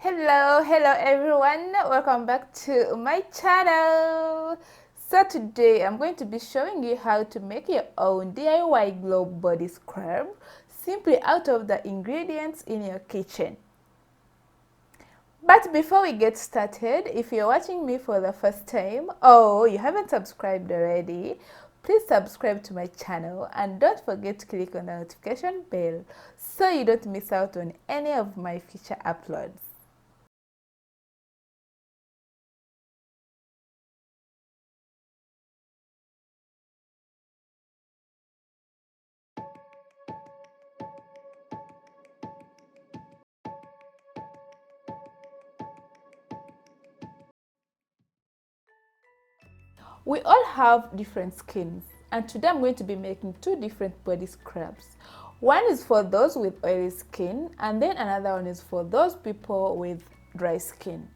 Hello everyone, welcome back to my channel. So today I'm going to be showing you how to make your own DIY glow body scrub simply out of the ingredients in your kitchen. But before we get started, if you're watching me for the first time or you haven't subscribed already, please subscribe to my channel and don't forget to click on the notification bell so you don't miss out on any of my future uploads. We all have different skins, and today I'm going to be making two different body scrubs. One is for those with oily skin, and then another one is for those people with dry skin.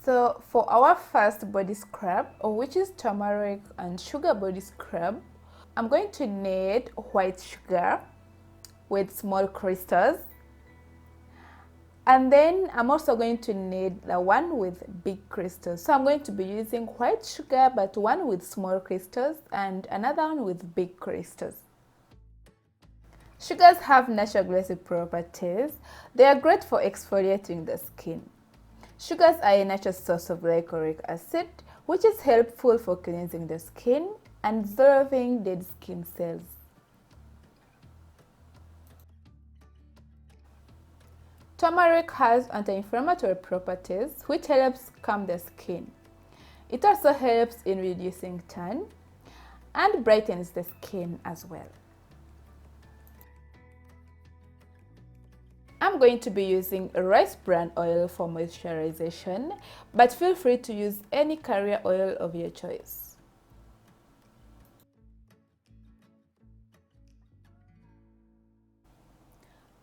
So for our first body scrub, which is turmeric and sugar body scrub, I'm going to need white sugar with small crystals. And then I'm also going to need the one with big crystals. So I'm going to be using white sugar, but one with small crystals and another one with big crystals. Sugars have natural glossy properties. They are great for exfoliating the skin. Sugars are a natural source of glycolic acid, which is helpful for cleansing the skin and dissolving dead skin cells. Turmeric has anti-inflammatory properties, which helps calm the skin. It also helps in reducing tan and brightens the skin as well. I'm going to be using rice bran oil for moisturization, but feel free to use any carrier oil of your choice.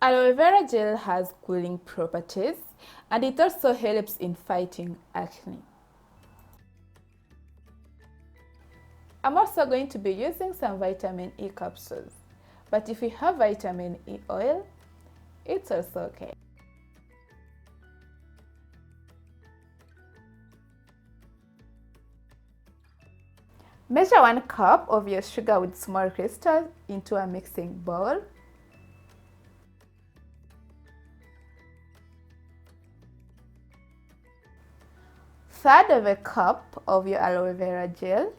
Aloe vera gel has cooling properties, and it also helps in fighting acne. I'm also going to be using some vitamin E capsules, but if you have vitamin E oil, it's also okay. Measure 1 cup of your sugar with small crystals into a mixing bowl. Third of a cup of your aloe vera gel.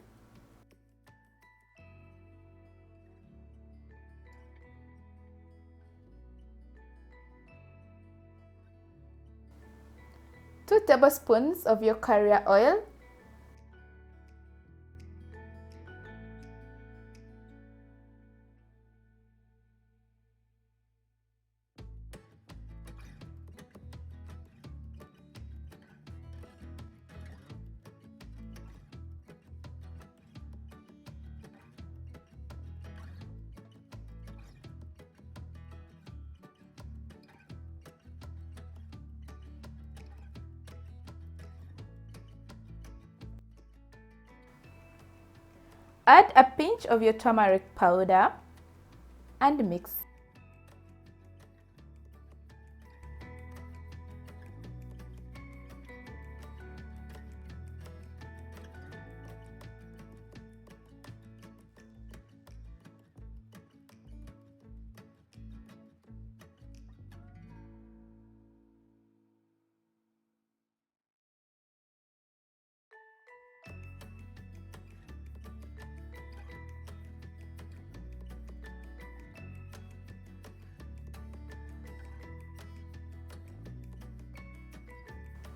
Two tablespoons of your carrier oil. Add a pinch of your turmeric powder and mix.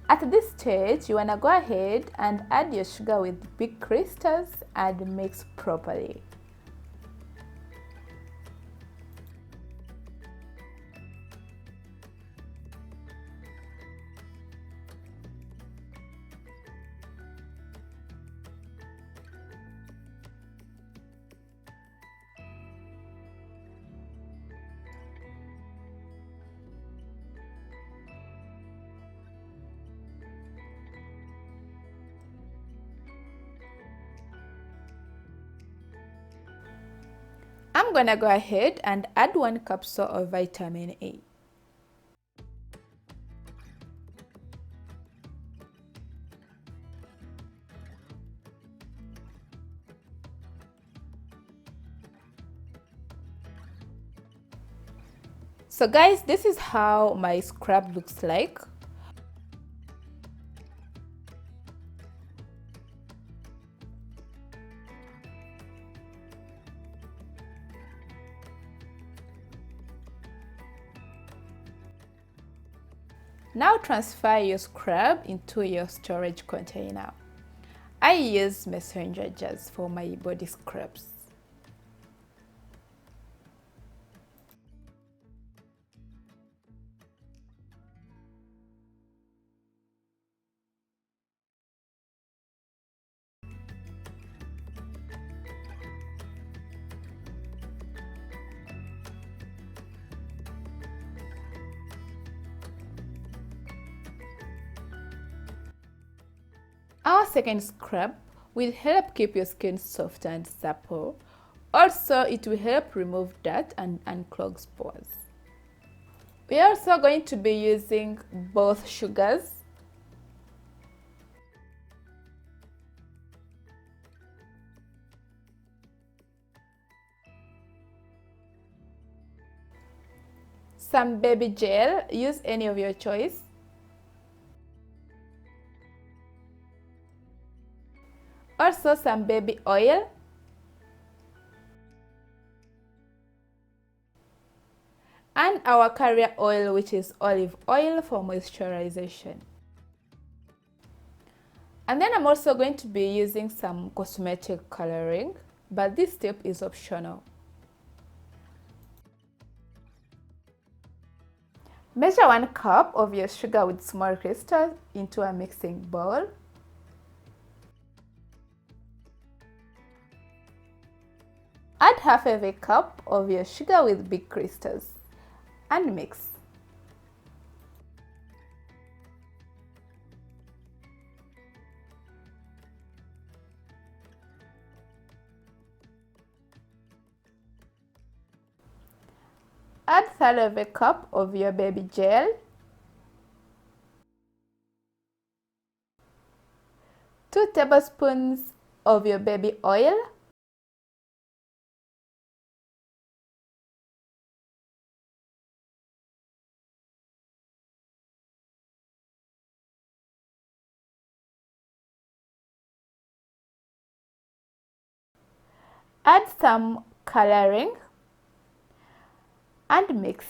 At this stage, you want to go ahead and add your sugar with big crystals and mix properly. I'm gonna go ahead and add 1 capsule of vitamin E. So guys, this is how my scrub looks like. Now transfer your scrub into your storage container. I use messenger jars for my body scrubs. Our second scrub will help keep your skin soft and supple. Also, it will help remove dirt and unclog pores. We are also going to be using both sugars. Some baby gel, use any of your choice. Also some baby oil. And our carrier oil, which is olive oil for moisturization. And then I'm also going to be using some cosmetic coloring, but this step is optional. Measure 1 cup of your sugar with small crystals into a mixing bowl. Add half of a cup of your sugar with big crystals and mix. Add third of a cup of your baby gel, 2 tablespoons of your baby oil, add some coloring and mix.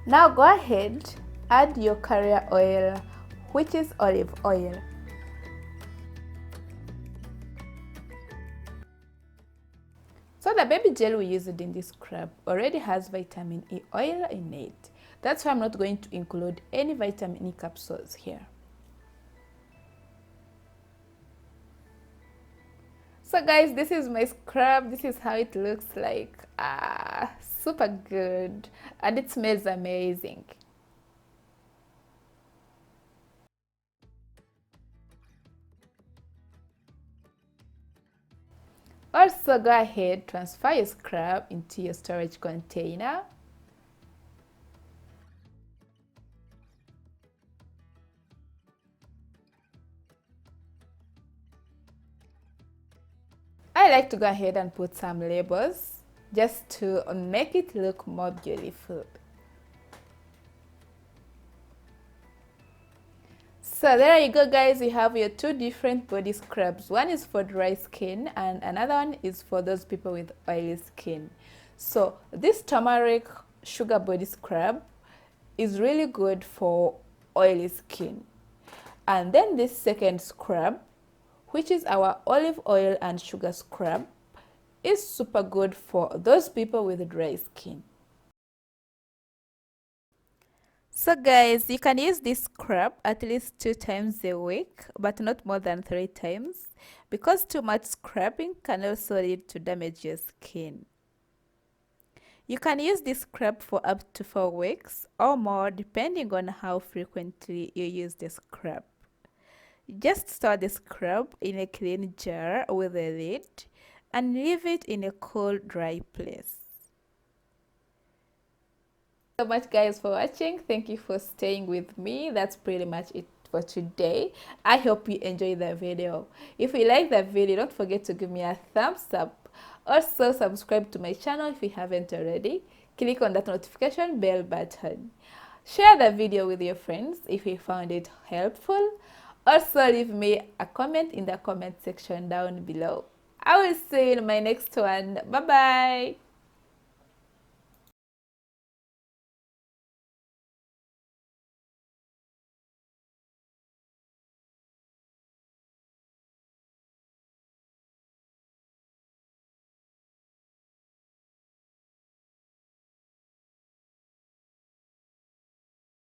Now go ahead, add your carrier oil, which is olive oil. So the baby gel we used in this scrub already has vitamin E oil in it. That's why I'm not going to include any vitamin E capsules here. So guys, this is my scrub. This is how it looks like. Super good, and it smells amazing. Also, go ahead, transfer your scrub into your storage container. I like to go ahead and put some labels just to make it look more beautiful. So there you go guys, you have your 2 different body scrubs. One is for dry skin and another one is for those people with oily skin. So this turmeric sugar body scrub is really good for oily skin. And then this second scrub, which is our olive oil and sugar scrub, is super good for those people with dry skin. So guys, you can use this scrub at least 2 times a week, but not more than 3 times, because too much scrubbing can also lead to damage your skin. You can use this scrub for up to 4 weeks or more depending on how frequently you use the scrub. Just store the scrub in a clean jar with a lid and leave it in a cool, dry place. So much guys for watching. Thank you for staying with me. That's pretty much it for today. I hope you enjoyed the video. If you like the video, don't forget to give me a thumbs up. Also subscribe to my channel if you haven't already. Click on that notification bell button. Share the video with your friends if you found it helpful. Also leave me a comment in the comment section down below. I will see you in my next one. Bye bye.